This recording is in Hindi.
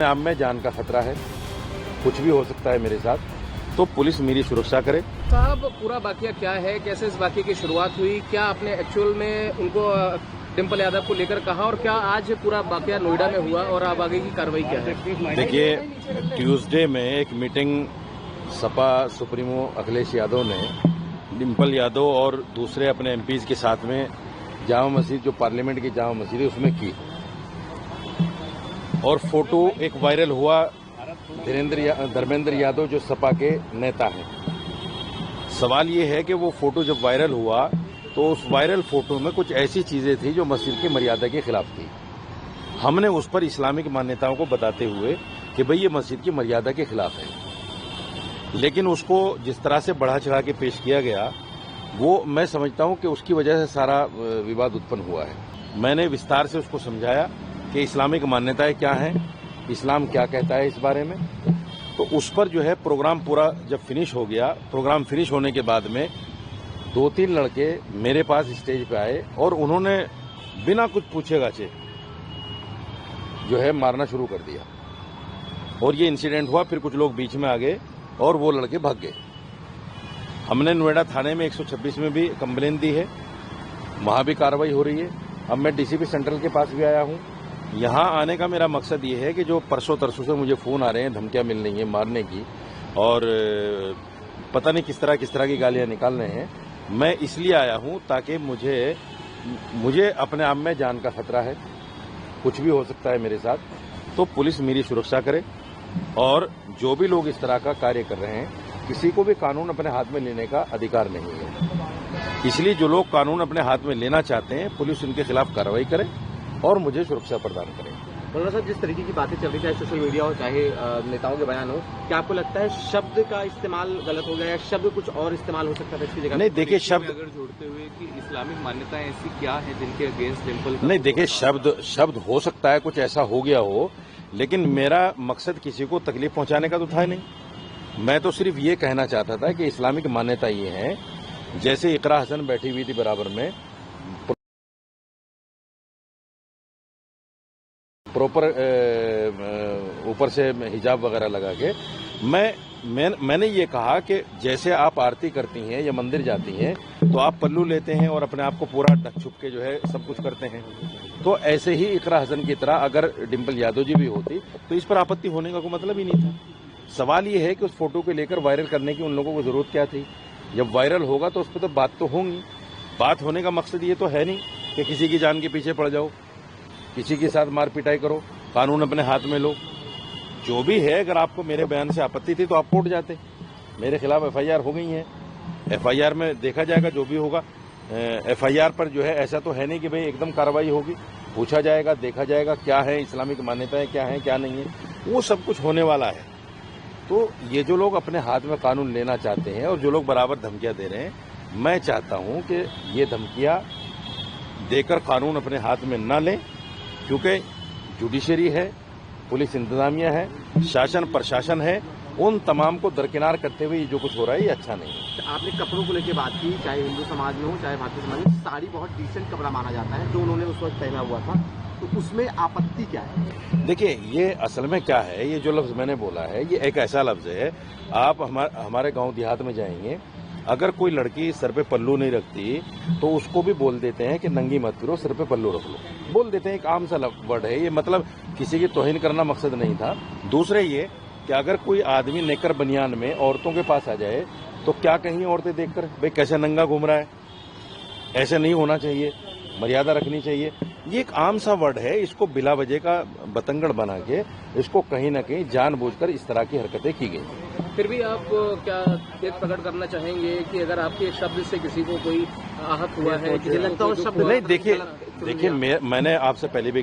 अब में जान का खतरा है, कुछ भी हो सकता है मेरे साथ, तो पुलिस मेरी सुरक्षा करे। साहब, पूरा वाकया क्या है, कैसे इस वाकये की शुरुआत हुई, क्या आपने एक्चुअल में उनको डिम्पल यादव को लेकर कहा और क्या आज पूरा वाकया नोएडा में हुआ और अब आगे की कार्रवाई क्या है? देखिए, ट्यूसडे में एक मीटिंग सपा सुप्रीमो अखिलेश यादव ने डिम्पल यादव और दूसरे अपने एमपीज के साथ में जामा मस्जिद, जो पार्लियामेंट की जामा मस्जिद है, उसमें की और फोटो एक वायरल हुआ। धर्मेंद्र यादव जो सपा के नेता हैं, सवाल ये है कि वो फोटो जब वायरल हुआ तो उस वायरल फोटो में कुछ ऐसी चीजें थी जो मस्जिद की मर्यादा के खिलाफ थी। हमने उस पर इस्लामिक मान्यताओं को बताते हुए कि भाई ये मस्जिद की मर्यादा के खिलाफ है, लेकिन उसको जिस तरह से बढ़ा चढ़ा के पेश किया गया, वो मैं समझता हूं कि उसकी वजह से सारा विवाद उत्पन्न हुआ है। मैंने विस्तार से उसको समझाया कि इस्लामिक मान्यताएं क्या हैं, इस्लाम क्या कहता है इस बारे में। तो उस पर जो है प्रोग्राम पूरा जब फिनिश हो गया, प्रोग्राम फिनिश होने के बाद में 2-3 लड़के मेरे पास स्टेज पे आए और उन्होंने बिना कुछ पूछे गाछे जो है मारना शुरू कर दिया और ये इंसिडेंट हुआ। फिर कुछ लोग बीच में आ गए और वो लड़के भाग गए। हमने नोएडा थाने में 126 में भी कंप्लेन दी है, वहां भी कार्रवाई हो रही है। अब मैं डीसीपी सेंट्रल के पास भी आया हूं। यहां आने का मेरा मकसद ये है कि जो परसों तरसों से मुझे फोन आ रहे हैं, धमकियां मिल रही हैं मारने की और पता नहीं किस तरह की गालियां निकाल रहे हैं, मैं इसलिए आया हूं ताकि मुझे अपने आप में जान का खतरा है, कुछ भी हो सकता है मेरे साथ, तो पुलिस मेरी सुरक्षा करे। और जो भी लोग इस तरह का कार्य कर रहे हैं, किसी को भी कानून अपने हाथ में लेने का अधिकार नहीं है। इसलिए जो लोग कानून अपने हाथ में लेना चाहते हैं, पुलिस उनके खिलाफ कार्रवाई करे और मुझे सुरक्षा प्रदान करे। मौलाना साहब, जिस तरीके की बातें चल रही, चाहे सोशल मीडिया हो चाहे नेताओं के बयान हो, क्या आपको लगता है शब्द का इस्तेमाल गलत हो गया या शब्द कुछ और इस्तेमाल हो सकता था इसकी जगह? नहीं, देखिए, शब्द अगर जोड़ते हुए कि इस्लामिक मान्यताएं ऐसी क्या है जिनके अगेंस्ट डिम्पल? नहीं, देखिए, शब्द हो सकता है कुछ ऐसा हो गया हो, लेकिन मेरा मकसद किसी को तकलीफ पहुंचाने का तो था नहीं। मैं तो सिर्फ ये कहना चाहता था कि इस्लामिक मान्यता ये है, जैसे इकरा हसन बैठी हुई थी बराबर में, प्रॉपर ऊपर से हिजाब वगैरह लगा के, मैंने ये कहा कि जैसे आप आरती करती हैं या मंदिर जाती हैं तो आप पल्लू लेते हैं और अपने आप को पूरा ढक छुप के जो है सब कुछ करते हैं, तो ऐसे ही इकरा हसन की तरह अगर डिम्पल यादव जी भी होती तो इस पर आपत्ति होने का कोई मतलब ही नहीं था। सवाल ये है कि उस फोटो को लेकर वायरल करने की उन लोगों को जरूरत क्या थी? जब वायरल होगा तो उस पर तो बात तो होंगी। बात होने का मकसद ये तो है नहीं कि किसी की जान के पीछे पड़ जाओ, किसी के साथ मार पिटाई करो, कानून अपने हाथ में लो। जो भी है, अगर आपको मेरे बयान से आपत्ति थी तो आप कोर्ट जाते। मेरे खिलाफ एफआईआर हो गई है, एफआईआर में देखा जाएगा जो भी होगा। एफआईआर पर जो है ऐसा तो है नहीं कि भाई एकदम कार्रवाई होगी, पूछा जाएगा, देखा जाएगा क्या है इस्लामिक मान्यताएं, क्या है क्या नहीं है, वो सब कुछ होने वाला है। तो ये जो लोग अपने हाथ में कानून लेना चाहते हैं और जो लोग बराबर धमकियां दे रहे हैं, मैं चाहता हूं कि ये धमकियां देकर कानून अपने हाथ में न लें, क्योंकि जुडिशरी है, पुलिस इंतजामिया है, शासन प्रशासन है, उन तमाम को दरकिनार करते हुए जो कुछ हो रहा है ये अच्छा नहीं है। आपने कपड़ों को लेकर बात की, चाहे हिंदू समाज में हो चाहे भारतीय समाज में, साड़ी बहुत डिसेंट कपड़ा माना जाता है जो उन्होंने उस वक्त पहना हुआ था, तो उसमें आपत्ति क्या है? देखिए, ये असल में क्या है, ये जो लफ्ज मैंने बोला है ये एक ऐसा लफ्ज है, आप हमारे गांव देहात में जाएंगे, अगर कोई लड़की सर पे पल्लू नहीं रखती तो उसको भी बोल देते हैं कि नंगी मत फिरो, सर पे पल्लू रख लो, बोल देते हैं। एक आम सा वर्ड है ये, मतलब किसी की तौहीन करना मकसद नहीं था। दूसरे ये कि अगर कोई आदमी नेकर बनियान में औरतों के पास आ जाए तो क्या कहीं औरतें देखकर भाई कैसे नंगा घूम रहा है, ऐसे नहीं होना चाहिए, मर्यादा रखनी चाहिए। ये एक आम सा वर्ड है, इसको बिला वजह का बतंगड़ बना के इसको कहीं ना कहीं जानबूझकर इस तरह की हरकतें की गई। फिर भी आप क्या खेद प्रकट करना चाहेंगे कि अगर आपके शब्द से किसी को कोई आहत हुआ है, किसी लगता हो शब्द? नहीं, देखिए, मैंने आपसे पहले भी